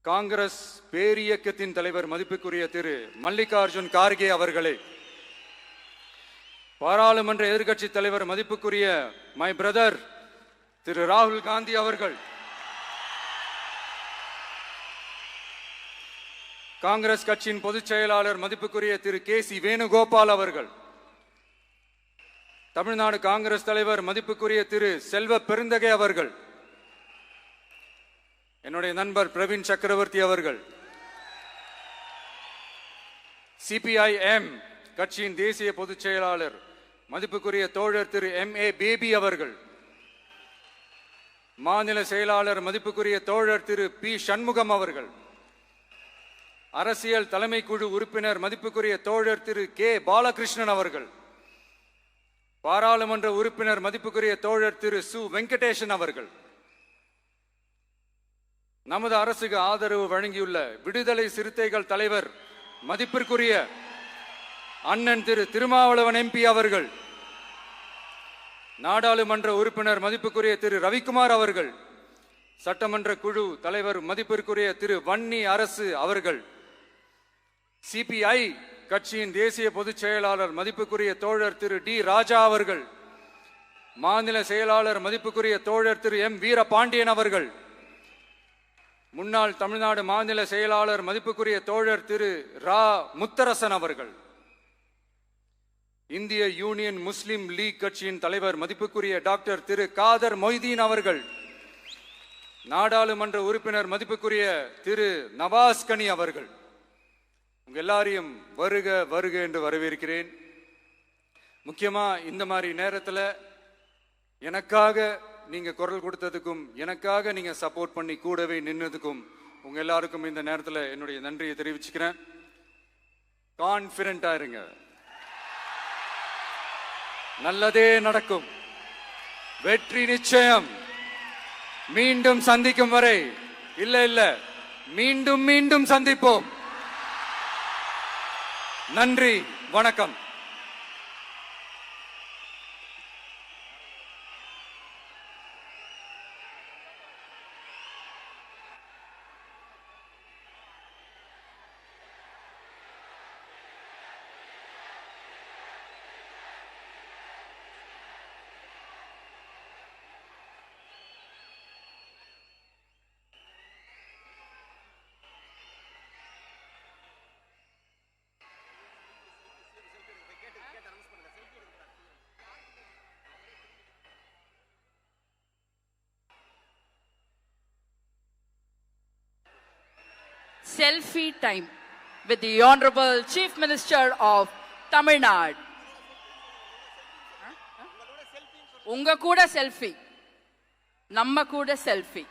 காங்கிரஸ் பேரியக்கத்தின் தலைவர் மதிப்புக்குரிய திரு மல்லிகார்ஜுன் கார்கே அவர்களே, பாராளுமன்ற எதிர்க்கட்சி தலைவர் மதிப்புக்குரிய மை பிரதர் திரு ராகுல் காந்தி அவர்கள், காங்கிரஸ் கட்சியின் பொதுச் செயலாளர் மதிப்புக்குரிய திரு கே.சி. வேணுகோபால் அவர்கள், தமிழ்நாடு காங்கிரஸ் தலைவர் மதிப்புக்குரிய திரு செல்வ பெருந்தகை அவர்கள், என்னுடைய நண்பர் பிரவீன் சக்கரவர்த்தி அவர்கள், சிபிஐஎம் கட்சியின் தேசிய பொதுச் செயலாளர் மதிப்புக்குரிய தோழர் திரு M.A. பேபி அவர்கள், மாநில செயலாளர் மதிப்புக்குரிய தோழர் திரு பி. சண்முகம் அவர்கள், அரசியல் தலைமை குழு உறுப்பினர் மதிப்புக்குரிய தோழர் திரு கே. பாலகிருஷ்ணன் அவர்கள், பாராளுமன்ற உறுப்பினர் மதிப்புக்குரிய தோழர் திரு சு. வெங்கடேசன் அவர்கள், நமது அரசுக்கு ஆதரவு வழங்கியுள்ள விடுதலை சிறுத்தைகள் தலைவர் மதிப்பிற்குரிய அண்ணன் திரு திருமாவளவன் MP அவர்கள், நாடாளுமன்ற உறுப்பினர் மதிப்புக்குரிய திரு ரவிக்குமார் அவர்கள், சட்டமன்ற குழு தலைவர் மதிப்பிற்குரிய திரு வன்னி அரசு அவர்கள், CPI கட்சியின் தேசிய பொதுச் செயலாளர் மதிப்புக்குரிய தோழர் திரு டி. ராஜா அவர்கள், மாநில செயலாளர் மதிப்புக்குரிய தோழர் திரு M. வீரபாண்டியன் அவர்கள், முன்னாள் தமிழ்நாடு மாநில செயலாளர் மதிப்புக்குரிய தோழர் திரு ரா. முத்தரசன் அவர்கள், இந்திய யூனியன் முஸ்லிம் லீக் கட்சியின் தலைவர் மதிப்புக்குரிய டாக்டர் திரு காதர் மொய்தீன் அவர்கள், நாடாளுமன்ற உறுப்பினர் மதிப்புக்குரிய திரு நவாஸ் கனி அவர்கள், உங்க எல்லாரையும் வருக வருக என்று வரவேற்கிறேன். முக்கியமா இந்த மாதிரி நேரத்தில் எனக்காக நீங்க குரல் கொடுத்ததுக்கும், எனக்காக நீங்க சப்போர்ட் பண்ணி கூடவே நின்னதுக்கும் உங்க எல்லாருக்கும் இந்த நேரத்தில் என்னுடைய நன்றியை தெரிவிச்சுக்கிறேன். கான்பிடண்டா இருங்க, நல்லதே நடக்கும், வெற்றி நிச்சயம். மீண்டும் சந்திக்கும் வரை இல்ல மீண்டும் மீண்டும் சந்திப்போம். நன்றி, வணக்கம். Selfie time with the Honorable Chief Minister of Tamil Nadu. உங்க கூட செல்ஃபி, நம்ம கூட செல்ஃபி.